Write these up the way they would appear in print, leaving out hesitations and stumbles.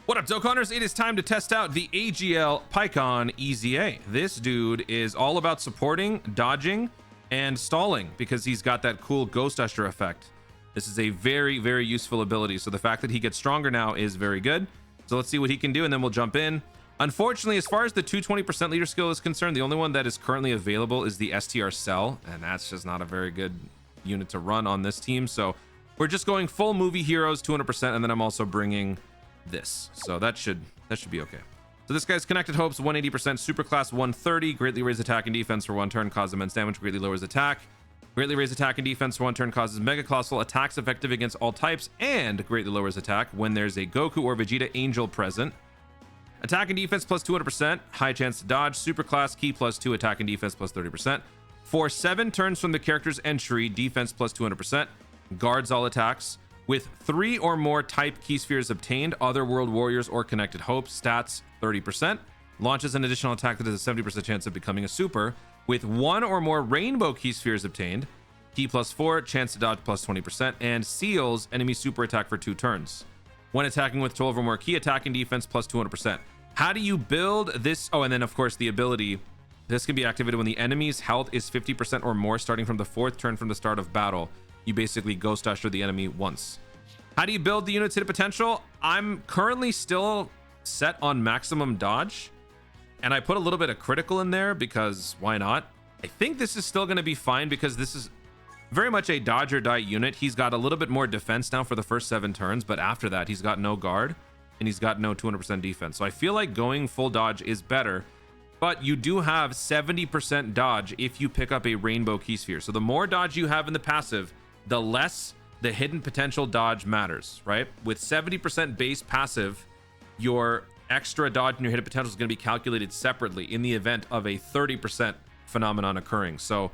What up, Dokkanners? It is time to test out the AGL Pikkon EZA. This dude is all about supporting, dodging, and stalling because he's got that cool Ghost Usher effect. This is a very, very useful ability. So the fact that he gets stronger now is very good. So let's see what he can do, and then we'll jump in. Unfortunately, as far as the 220% leader skill is concerned, the only one that is currently available is the STR Cell, and that's just not a very good unit to run on this team. So we're just going full movie heroes 200%, and then I'm also bringing this, so that should be okay. So this guy's Connected Hopes 180%, Superclass 130, greatly raise attack and defense for 1 turn, causes immense damage, greatly lowers attack, greatly raise attack and defense for 1 turn, causes mega colossal attacks effective against all types, and greatly lowers attack when there's a Goku or Vegeta Angel present. Attack and defense plus 200%, high chance to dodge, Superclass key plus 2, attack and defense plus 30%. For 7 turns from the character's entry, defense plus 200%, guards all attacks. With 3 or more type key spheres obtained, other world warriors or Connected Hopes, stats 30%, launches an additional attack that has a 70% chance of becoming a super. With 1 or more rainbow key spheres obtained, key plus 4, chance to dodge plus 20%, and seals enemy super attack for 2 turns. When attacking with 12 or more key, attack and defense plus 200%. How do you build this? Oh, and then of course the ability. This can be activated when the enemy's health is 50% or more starting from the 4th turn from the start of battle. You basically Ghost Usher the enemy once. How do you build the unit's hit potential? I'm currently still set on maximum dodge, and I put a little bit of critical in there because why not? I think this is still going to be fine because this is very much a dodge or die unit. He's got a little bit more defense now for the first 7 turns, but after that he's got no guard and he's got no 200% defense. So I feel like going full dodge is better, but you do have 70% dodge if you pick up a rainbow key sphere. So the more dodge you have in the passive, the less the hidden potential dodge matters, right? With 70% base passive, your extra dodge and your hidden potential is going to be calculated separately in the event of a 30% phenomenon occurring. So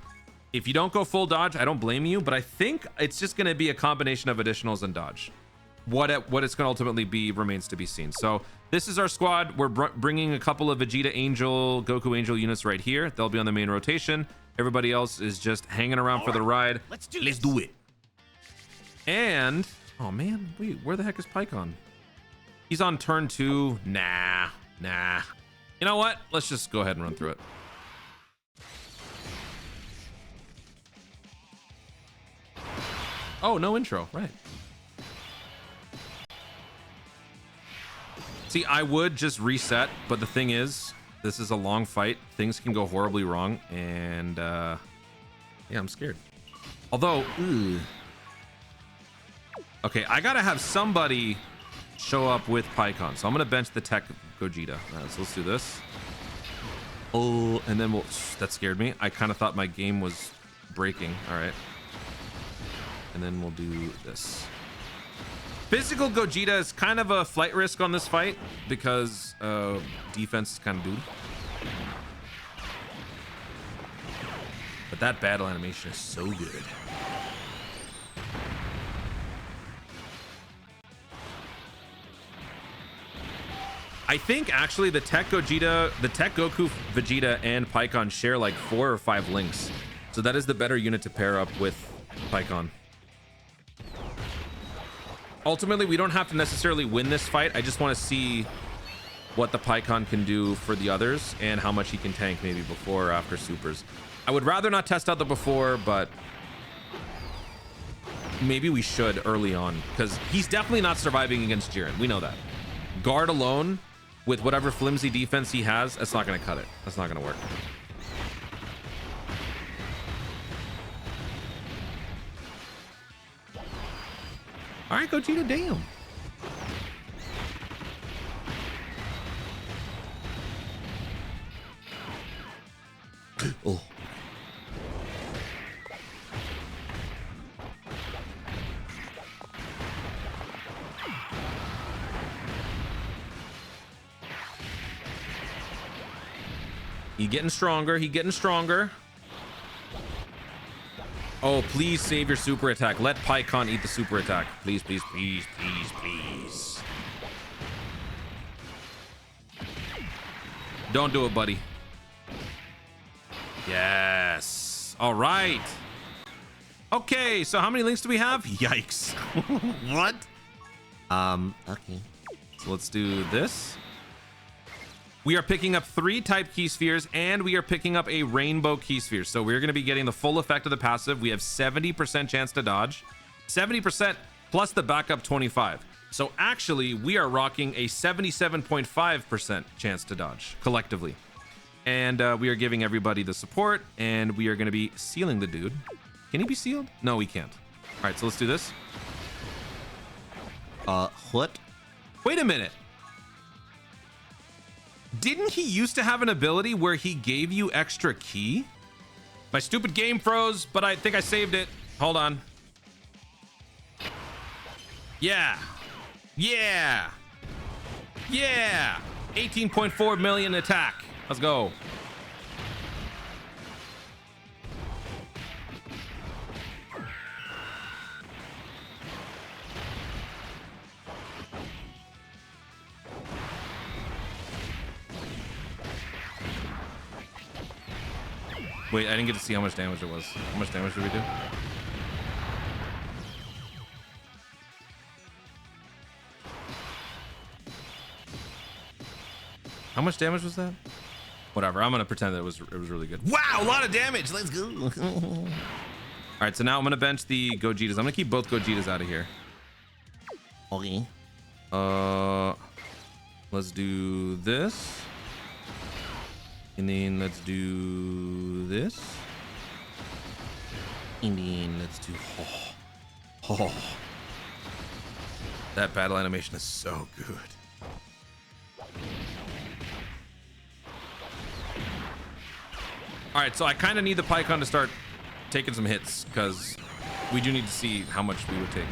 if you don't go full dodge, I don't blame you, but I think it's just going to be a combination of additionals and dodge. What it's going to ultimately be remains to be seen. So this is our squad. We're bringing a couple of Vegeta Angel, Goku Angel units right here. They'll be on the main rotation. Everybody else is just hanging around for the ride. Let's do it. And oh man, wait, where the heck is Pikkon? He's on turn 2. Nah. You know what? Let's just go ahead and run through it. Oh, no intro, right? See, I would just reset, but the thing is, this is a long fight. Things can go horribly wrong, and yeah, I'm scared. Although, okay, I gotta have somebody show up with Pikkon, so I'm gonna bench the tech Gogeta. All right, so let's do this. Oh, and then that scared me. I kind of thought my game was breaking. All right, and then we'll do this. Physical Gogeta is kind of a flight risk on this fight because defense is kind of doo. But that battle animation is so good. I think actually the Tech Gogeta, the Tech Goku, Vegeta, and Pikkon share like 4 or 5 links. So that is the better unit to pair up with Pikkon. Ultimately, we don't have to necessarily win this fight. I just want to see what the Pikkon can do for the others and how much he can tank maybe before or after supers. I would rather not test out the before, but maybe we should early on because he's definitely not surviving against Jiren. We know that. Guard alone with whatever flimsy defense he has, that's not going to cut it. That's not going to work. All right, Gogeta, damn. Oh. He getting stronger. He getting stronger. Oh, please save your super attack. Let Pikkon eat the super attack. Please, please, please, please, please. Don't do it, buddy. Yes. All right. Okay, so how many links do we have? Yikes. What? Okay. So let's do this. We are picking up 3 type key spheres, and we are picking up a rainbow key sphere. So we're going to be getting the full effect of the passive. We have 70% chance to dodge, 70% plus the backup 25. So actually, we are rocking a 77.5% chance to dodge collectively. And we are giving everybody the support, and we are going to be sealing the dude. Can he be sealed? No, we can't. All right, so let's do this. What? Wait a minute. Didn't he used to have an ability where he gave you extra key? My stupid game froze, but I think I saved it. Hold on. Yeah. Yeah. Yeah. 18.4 million attack. Let's go. Wait, I didn't get to see how much damage it was. How much damage did we do? How much damage was that? Whatever, I'm gonna pretend that it was really good. Wow, a lot of damage. Let's go. All right, so now I'm gonna bench the Gojitas. I'm gonna keep both Gojitas out of here. Okay. Let's do this. And then let's do this. And then let's do... Oh. That battle animation is so good. All right, so I kind of need the Paikuhan to start taking some hits because we do need to see how much we would take.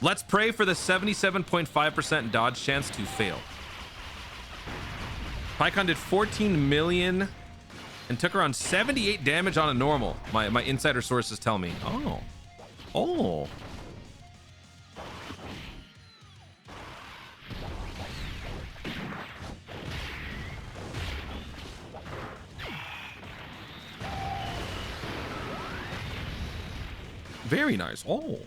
Let's pray for the 77.5% dodge chance to fail. Paikuhan did 14 million and took around 78 damage on a normal. My insider sources tell me. Oh. Very nice. Oh.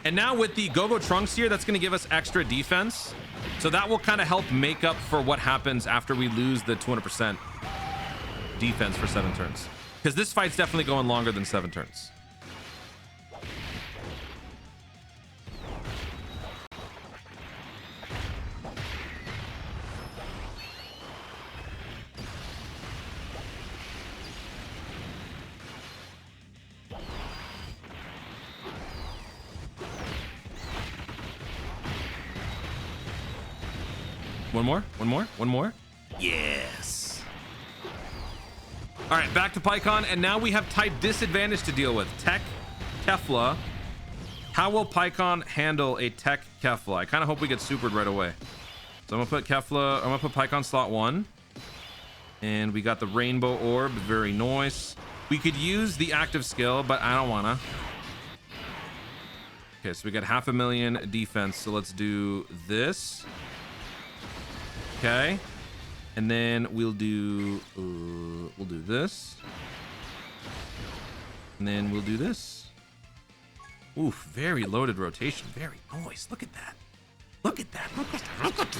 And now with the Go-Go Trunks here, that's going to give us extra defense. So that will kind of help make up for what happens after we lose the 200% defense for 7 turns. Because this fight's definitely going longer than 7 turns. One more. Yes. All right, back to Paikuhan, and now we have type disadvantage to deal with. Tech Kefla. How will Paikuhan handle a Tech Kefla? I kind of hope we get supered right away. So I'm gonna put Kefla. I'm gonna put Paikuhan slot 1, and we got the Rainbow Orb. Very nice. We could use the active skill, but I don't wanna. Okay, so we got 500,000 defense. So let's do this. Okay, and then we'll do this, and then we'll do this. Oof, very loaded rotation, very nice. Look at that. Look at that. Look at that.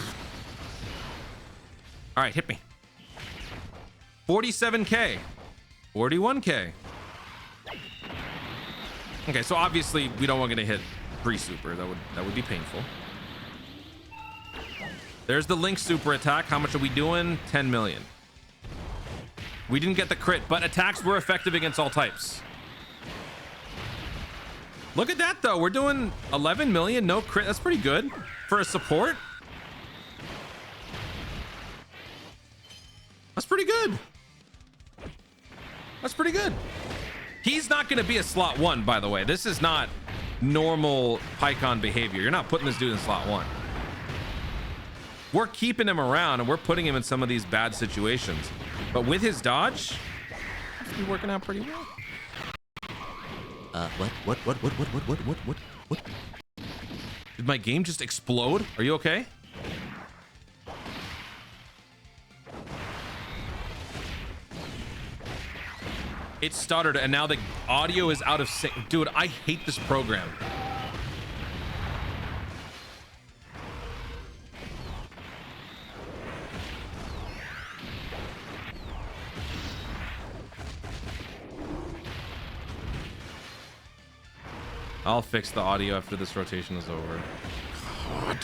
All right, hit me. 47k, 41k. Okay, so obviously we don't want to hit pre-super. That would be painful. There's the Link super attack. How much are we doing? 10 million. We didn't get the crit, but attacks were effective against all types. Look at that, though. We're doing 11 million, no crit. That's pretty good for a support. That's pretty good. That's pretty good. He's not going to be a slot 1, by the way. This is not normal Paikuhan behavior. You're not putting this dude in slot 1. We're keeping him around and we're putting him in some of these bad situations. But with his dodge, he's working out pretty well. What? Did my game just explode? Are you okay? It stuttered and now the audio is out of sync. Dude, I hate this program. I'll fix the audio after this rotation is over. God.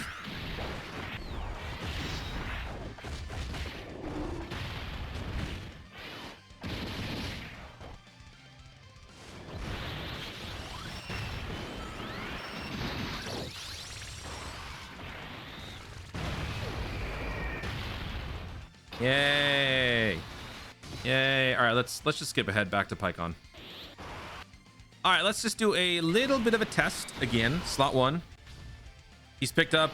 Yay. Yay. All right, let's just skip ahead back to Paikuhan. All right, let's just do a little bit of a test again. Slot 1. He's picked up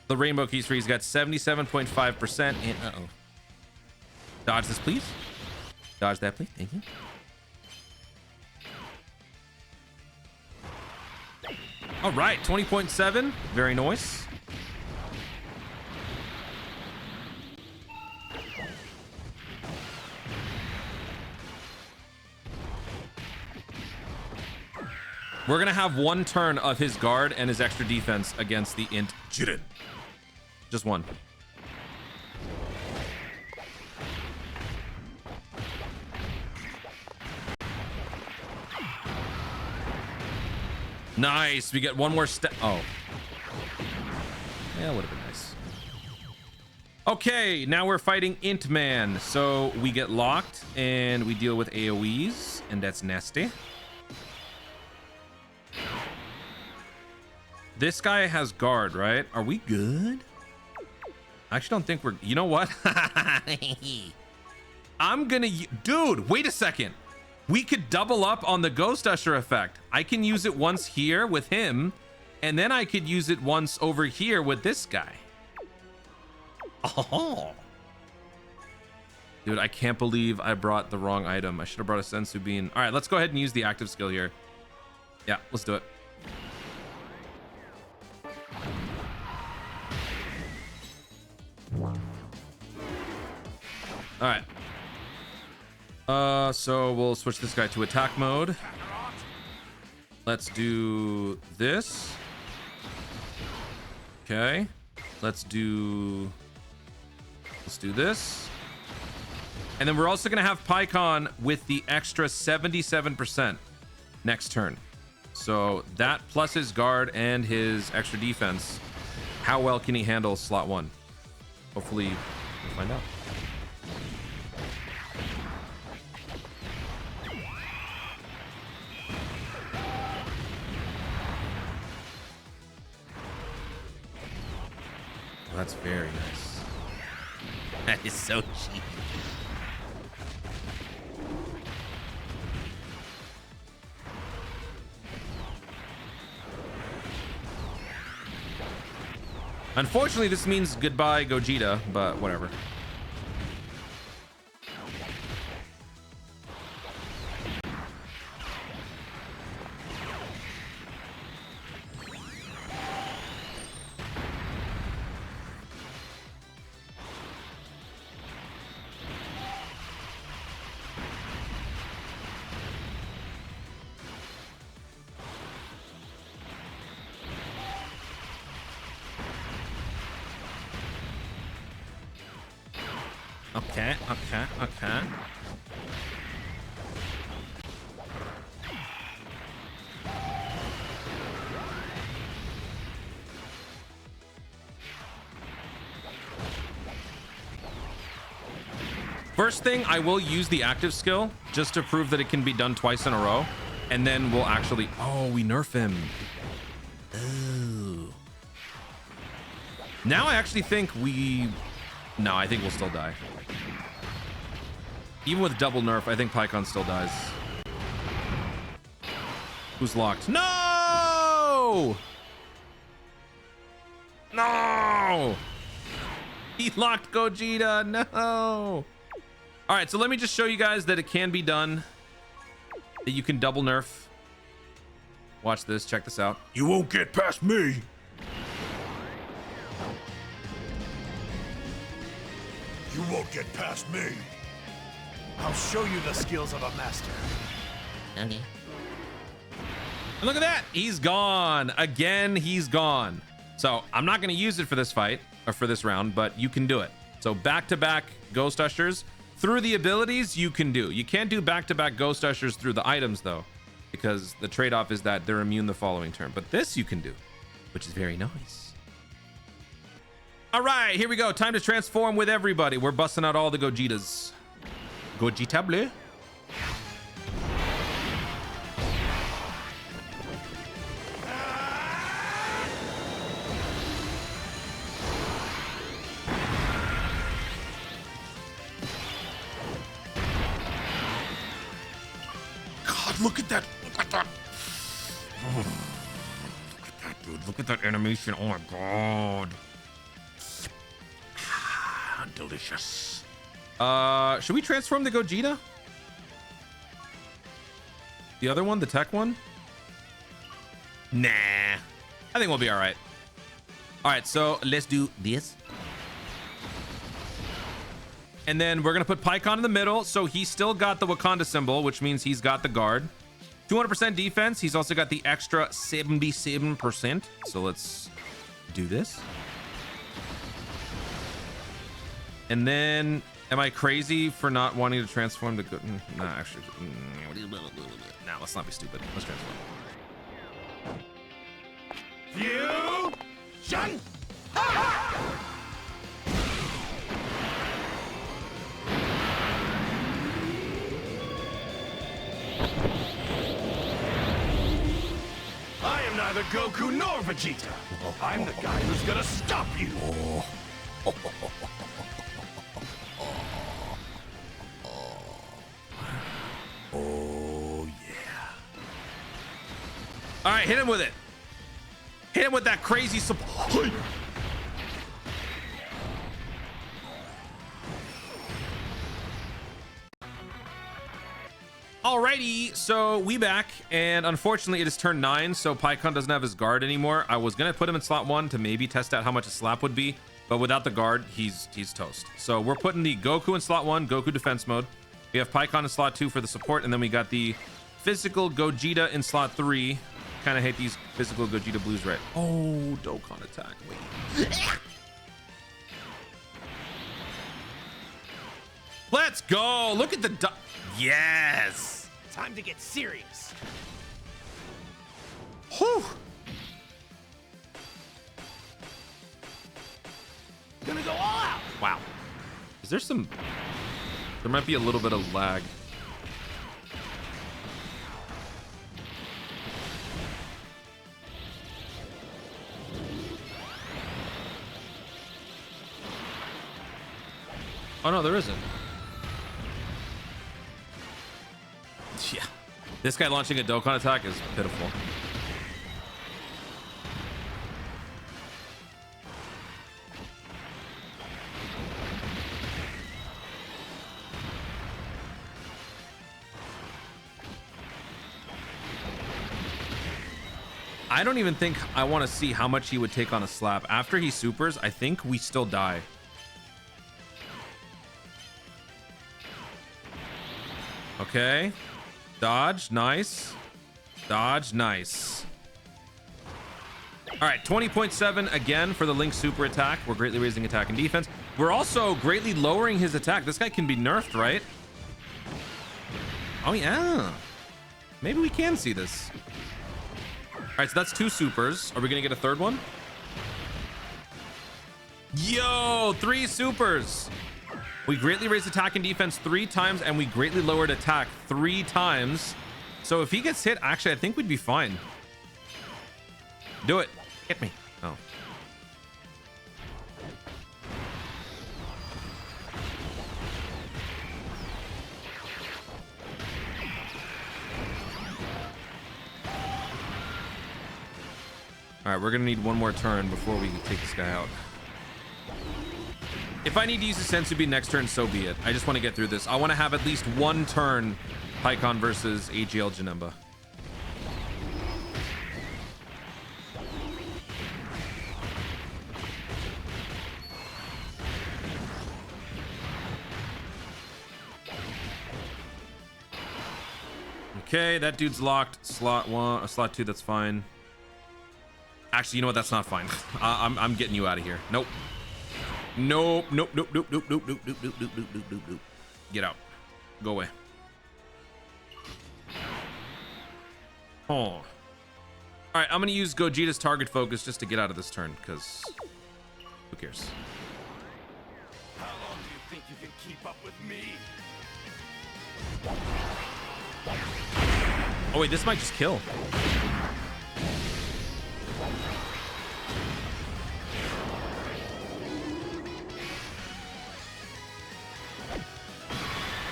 the rainbow keys for. He's got 77.5%. And dodge this, please. Dodge that, please. Thank you. All right, 20.7. Very nice. We're going to have one turn of his guard and his extra defense against the int Jiren. Just one. Nice. We get one more step. Oh. Yeah, would have been nice. Okay, now we're fighting Int Man. So we get locked and we deal with AoEs, and that's nasty. This guy has guard, right? Are we good? I actually don't think we're... You know what? I'm gonna... Dude, wait a second. We could double up on the Ghost Usher effect. I can use it once here with him, and then I could use it once over here with this guy. Oh. Dude, I can't believe I brought the wrong item. I should have brought a Sensu Bean. All right, let's go ahead and use the active skill here. Yeah, let's do it. All right. So we'll switch this guy to attack mode. Let's do this. Okay. Let's do this. And then we're also going to have Paikuhan with the extra 77% next turn. So that plus his guard and his extra defense. How well can he handle slot 1? Hopefully we'll find out. Oh, that's very nice. That is so cheap. Unfortunately, this means goodbye Gogeta, but whatever. Okay. First thing, I will use the active skill just to prove that it can be done twice in a row. And then we'll actually... Oh, we nerf him. Ooh. Now I actually think we... No, I think we'll still die. Even with double nerf, I think Paikuhan still dies. Who's locked? No! No! He locked Gogeta. No! All right, so let me just show you guys that it can be done. That you can double nerf. Watch this. Check this out. You won't get past me. You won't get past me. I'll show you the skills of a master. Okay. And look at that. He's gone. Again, he's gone. So I'm not going to use it for this fight or for this round, but you can do it. So back-to-back Ghost Ushers through the abilities you can do. You can't do back-to-back Ghost Ushers through the items, though, because the trade-off is that they're immune the following turn. But this you can do, which is very nice. All right, here we go. Time to transform with everybody. We're busting out all the Gojitas. Gogeta bleu. God, look at that. Look at that. Oh, look at that, dude. Look at that animation. Oh my God. Ah, delicious. Should we transform the Gogeta? The other one, the tech one? Nah. I think we'll be all right. All right, so let's do this. And then we're going to put Paikuhan in the middle. So he's still got the Wakanda symbol, which means he's got the guard. 200% defense. He's also got the extra 77%. So let's do this. And then, am I crazy for not wanting to transform the good? Nah, actually, nah, let's not be stupid. Let's transform. Fusion! I am neither Goku nor Vegeta. I'm the guy who's gonna stop you. Oh, yeah. All right, hit him with it. Hit him with that crazy support. Alrighty, so we back, and unfortunately it is turn 9, so Paikuhan doesn't have his guard anymore. I was gonna put him in slot 1 to maybe test out how much a slap would be, but without the guard, he's toast. So we're putting the Goku in slot 1, Goku defense mode. We have Paikuhan in slot 2 for the support, and then we got the physical Gogeta in slot 3. Kind of hate these physical Gogeta blues, right? Oh, Dokkan attack. Wait. Let's go. Look at the yes. Time to get serious. Whew. Gonna go all out. Wow. Is there some... There might be a little bit of lag. Oh, no, there isn't. Yeah. This guy launching a Dokkan attack is pitiful. I don't even think I want to see how much he would take on a slap. After he supers, I think we still die. Okay. Dodge, nice. Dodge, nice. All right, 20.7 again for the Link super attack. We're greatly raising attack and defense. We're also greatly lowering his attack. This guy can be nerfed, right? Oh, yeah. Maybe we can see this. All right, so that's 2 supers. Are we going to get a third one? Yo, 3 supers. We greatly raised attack and defense 3 times, and we greatly lowered attack 3 times. So if he gets hit, actually, I think we'd be fine. Do it. Hit me. Oh. All right, we're going to need one more turn before we take this guy out. If I need to use the Sensubi next turn, so be it. I just want to get through this. I want to have at least one turn Paikuhan versus AGL Janemba. Okay, that dude's locked. Slot 1, slot 2, that's fine. Actually, you know what? That's not fine. I'm getting you out of here. Nope. Nope, nope, nope, nope, nope, nope, nope, nope, nope, nope, nope, nope, nope. Nope. Get out. Go away. Oh. All right, I'm gonna use Gogeta's target focus just to get out of this turn, because who cares? How long do you think you can keep up with me? Oh wait, this might just kill.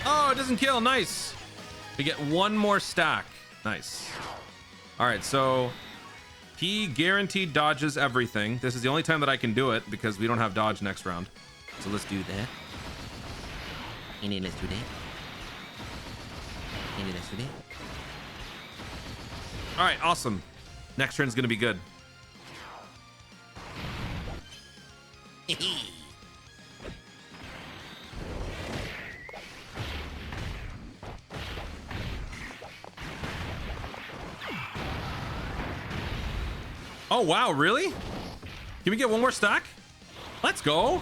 Oh, it doesn't kill. Nice. We get one more stack. Nice. All right, so he guaranteed dodges everything. This is the only time that I can do it because we don't have dodge next round. So let's do that. And then let's do that. And then let's do that. All right, awesome. Next turn's gonna be good. Oh, wow, really? Can we get one more stack? Let's go.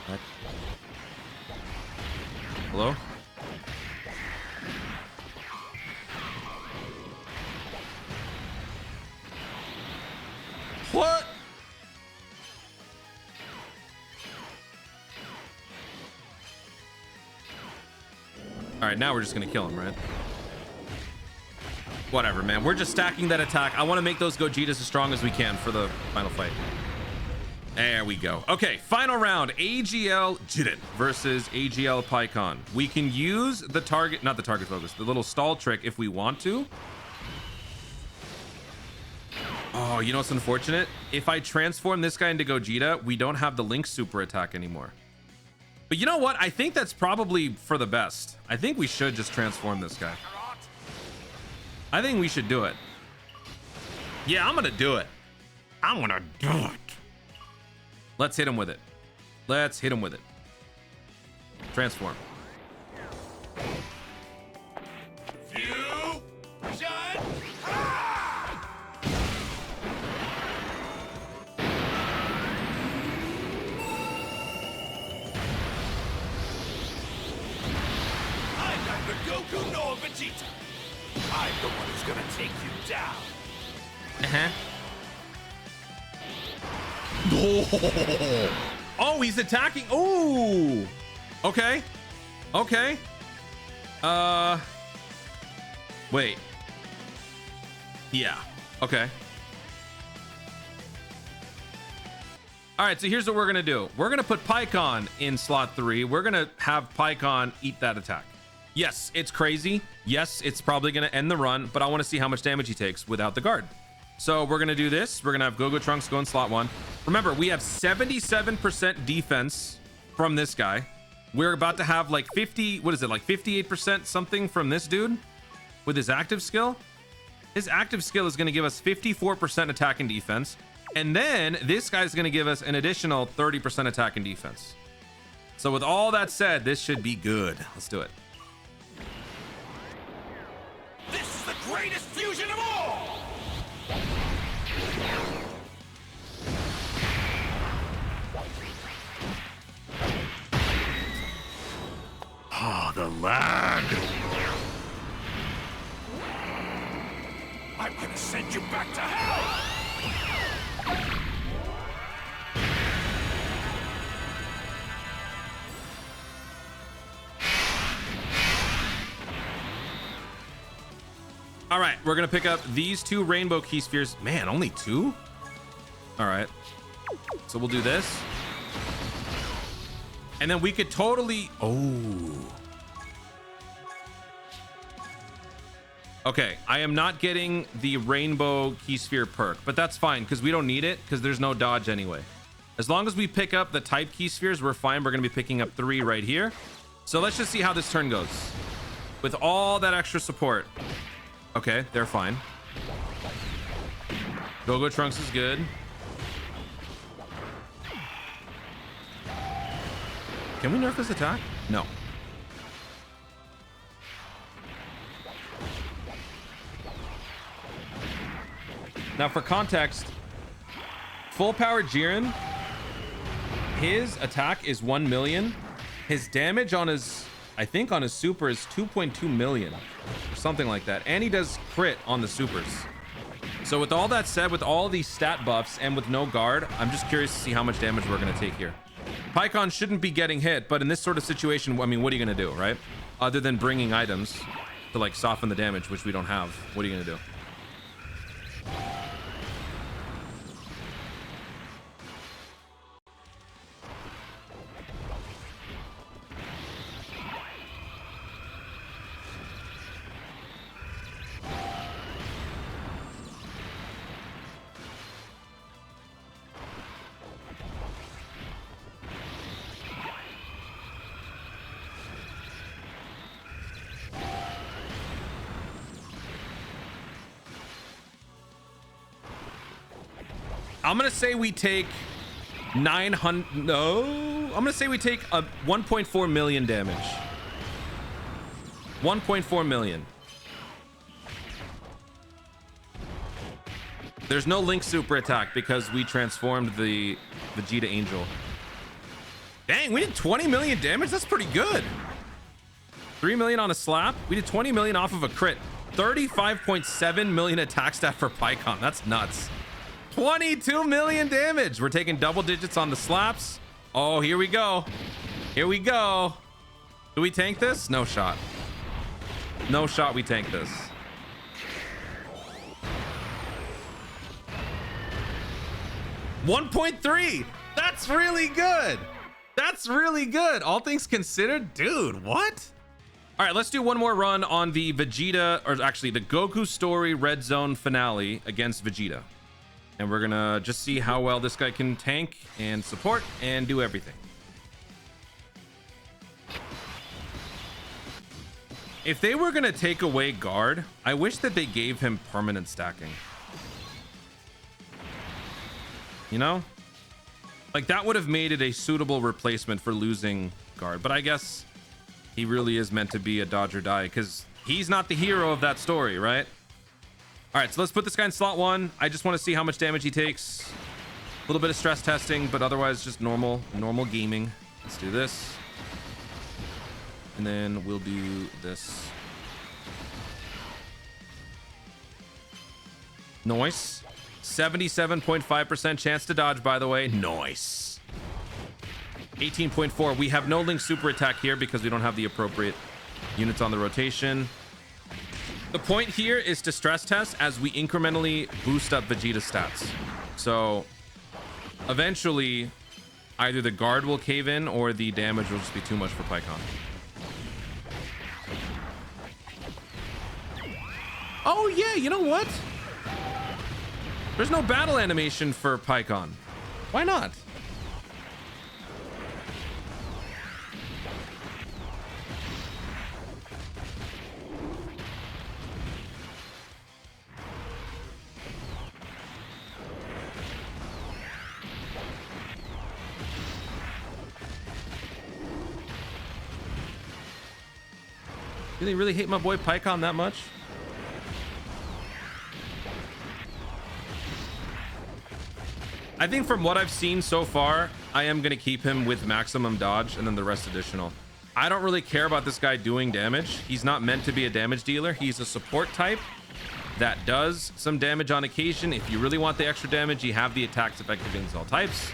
What? Hello? What? All right, now we're just gonna kill him, right? Whatever, man. We're just stacking that attack. I want to make those Gogetas as strong as we can for the final fight. There we go. Okay, final round. AGL Jiren versus AGL Pikkon. We can use the target, not the target focus, the little stall trick if we want to. Oh, you know what's unfortunate? If I transform this guy into Gogeta, we don't have the Link super attack anymore. But you know what? I think that's probably for the best. I think we should just transform this guy. I think we should do it. Yeah, I'm gonna do it. I'm gonna do it. Let's hit him with it. Let's hit him with it. Transform. Goku no Vegeta. I'm the one who's gonna take you down. Oh, he's attacking. Oh, okay. Okay. Wait. Yeah. Okay. All right, so here's what we're gonna do. We're gonna put Pikkon in slot 3. We're gonna have Pikkon eat that attack. Yes, it's crazy. Yes, it's probably going to end the run, but I want to see how much damage he takes without the guard. So we're going to do this. We're going to have Gogo Trunks go in slot 1. Remember, we have 77% defense from this guy. We're about to have like 50, what is it, like 58% something from this dude with his active skill. His active skill is going to give us 54% attack and defense. And then this guy's going to give us an additional 30% attack and defense. So with all that said, this should be good. Let's do it. This is the greatest fusion of all! Ah, the lag! I'm gonna send you back to hell! All right, we're gonna pick up these 2 rainbow key spheres. Man, only 2? All right, so we'll do this. And then we could totally, oh. Okay, I am not getting the rainbow key sphere perk, but that's fine because we don't need it because there's no dodge anyway. As long as we pick up the type key spheres, we're fine. We're gonna be picking up 3 right here. So let's just see how this turn goes. With all that extra support. Okay, they're fine. Gogo Trunks is good. Can we nerf this attack? No. Now for context, full power Jiren his attack is 1 million. His damage on his, I think on his super is 2.2 million or something like that. And he does crit on the supers. So with all that said, with all these stat buffs and with no guard, I'm just curious to see how much damage we're going to take here. Paikuhan shouldn't be getting hit, but in this sort of situation, I mean, what are you going to do, right? Other than bringing items to like soften the damage, which we don't have. What are you going to do? I'm gonna say we take 900. No, I'm gonna say we take a 1.4 million damage. 1.4 million. There's no Link super attack because we transformed the Vegeta Angel. Dang, we did 20 million damage. That's pretty good. 3 million on a slap. We did 20 million off of a crit. 35.7 million attack stat for Paikuhan. That's nuts. 22 million damage. We're taking double digits on the slaps. Oh, here we go. Here we go. Do we tank this? No shot. No shot we tank this. $1.3. That's really good. That's really good. All things considered. Dude, what? All right, let's do one more run on the Vegeta, or actually the Goku Story Red Zone finale against Vegeta. And we're gonna just see how well this guy can tank and support and do everything. If they were gonna take away guard, I wish that they gave him permanent stacking. You know? Like that would have made it a suitable replacement for losing guard. But I guess he really is meant to be a dodge or die because he's not the hero of that story, right? All right, so let's put this guy in slot 1. I just want to see how much damage he takes. A little bit of stress testing, but otherwise just normal gaming. Let's do this. And then we'll do this. Nice. 77.5% chance to dodge, by the way. Nice. 18.4. We have no Link super attack here because we don't have the appropriate units on the rotation. The point here is to stress test as we incrementally boost up Vegeta's stats. So eventually either the guard will cave in or the damage will just be too much for Paikuhan. Oh yeah, you know what? There's no battle animation for Paikuhan. Why not? Do they really hate my boy Paikuhan that much? I think from what I've seen so far, I am going to keep him with maximum dodge and then the rest additional. I don't really care about this guy doing damage. He's not meant to be a damage dealer. He's a support type that does some damage on occasion. If you really want the extra damage, you have the attacks effective against all types,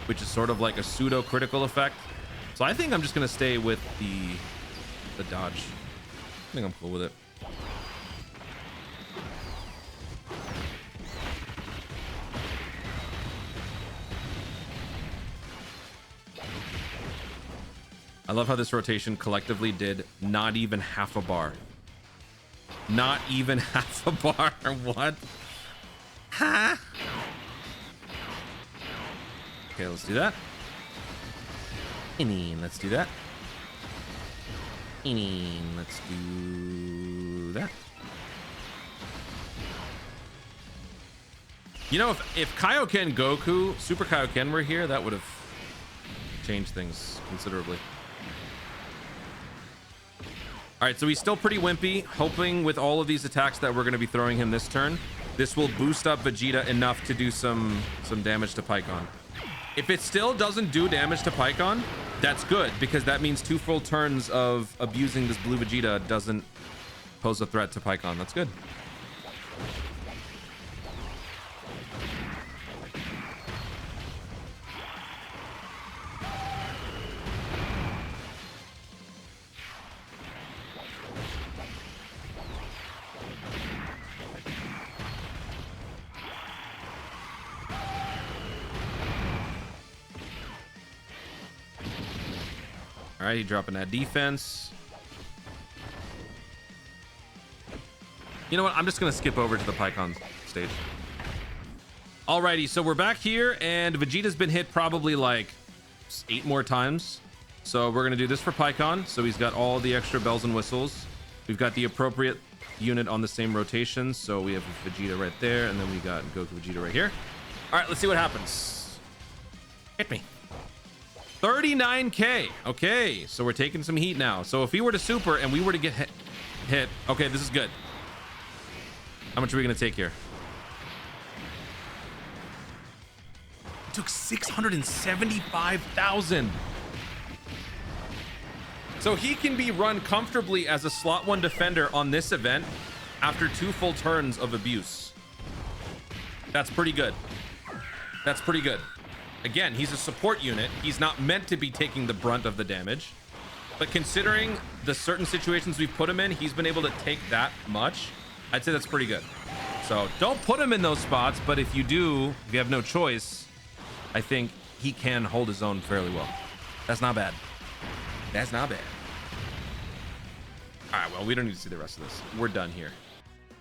which is sort of like a pseudo critical effect. So I think I'm just going to stay with the dodge. I think I'm cool with it. I love how this rotation collectively did not even half a bar. Not even half a bar. What? Huh? Okay, let's do that. Let's do that. Let's do that. You know, if Kaioken Goku, Super Kaioken were here, that would have changed things considerably. All right, so he's still pretty wimpy, hoping with all of these attacks that we're going to be throwing him this turn, this will boost up Vegeta enough to do some damage to Paikuhan. If it still doesn't do damage to Pikkon, that's good, because that means 2 full turns of abusing this blue Vegeta doesn't pose a threat to Pikkon. That's good. All right, he's dropping that defense. You know what? I'm just going to skip over to the Pikkon stage. Alrighty, so we're back here, and Vegeta's been hit probably like 8 more times. So we're going to do this for Pikkon. So he's got all the extra bells and whistles. We've got the appropriate unit on the same rotation. So we have Vegeta right there, and then we got Goku Vegeta right here. All right, let's see what happens. Hit me. 39k. Okay, so we're taking some heat now. So if he were to super and we were to get hit, okay, this is good. How much are we gonna take here? It took 675,000. So he can be run comfortably as a slot 1 defender on this event after 2 full turns of abuse. That's pretty good. That's pretty good. Again, he's a support unit. He's not meant to be taking the brunt of the damage. But considering the certain situations we've put him in, he's been able to take that much. I'd say that's pretty good. So don't put him in those spots, but if you do, if you have no choice, I think he can hold his own fairly well. That's not bad. That's not bad. All right, well, we don't need to see the rest of this. We're done here.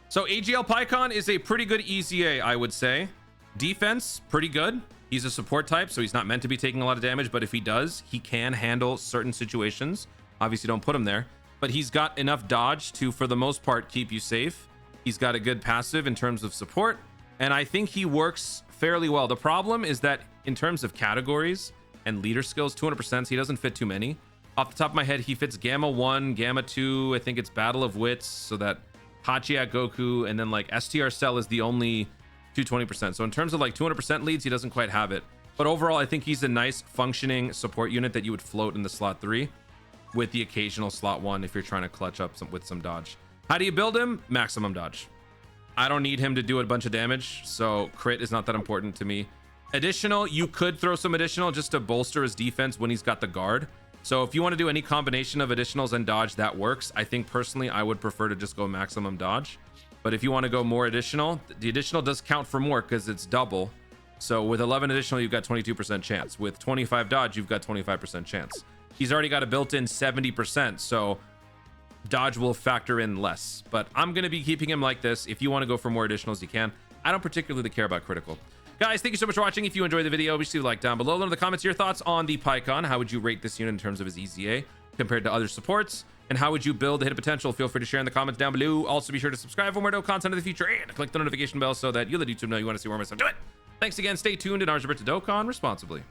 So AGL Pikkon is a pretty good EZA, I would say. Defense, pretty good. He's a support type, so he's not meant to be taking a lot of damage, but if he does, he can handle certain situations. Obviously, don't put him there, but he's got enough dodge to, for the most part, keep you safe. He's got a good passive in terms of support, and I think he works fairly well. The problem is that in terms of categories and leader skills, 200%, he doesn't fit too many. Off the top of my head, he fits Gamma 1, Gamma 2, I think it's Battle of Wits, so that Hachiak Goku, and then like STR Cell is the only 220%. So in terms of like 200% leads, he doesn't quite have it. But overall, I think he's a nice functioning support unit that you would float in the slot 3 with the occasional slot 1 if you're trying to clutch up with some dodge. How do you build him? Maximum dodge. I don't need him to do a bunch of damage, so crit is not that important to me. Additional, you could throw some additional just to bolster his defense when he's got the guard. So if you want to do any combination of additionals and dodge, that works. I think personally, I would prefer to just go maximum dodge. But if you want to go more additional, the additional does count for more because it's double. So with 11 additional, you've got 22% chance. With 25 dodge, you've got 25% chance. He's already got a built-in 70%, so dodge will factor in less. But I'm going to be keeping him like this. If you want to go for more additionals, you can. I don't particularly care about critical. Guys, thank you so much for watching. If you enjoyed the video, be sure to like down below. Let in the comments your thoughts on the Pikkon. How would you rate this unit in terms of his EZA compared to other supports? And how would you build the hidden potential? Feel free to share in the comments down below. Also, be sure to subscribe for more content in the future and click the notification bell so that you let YouTube know you want to see more of my stuff. Do it! Thanks again. Stay tuned and DBZ Dokkan responsibly.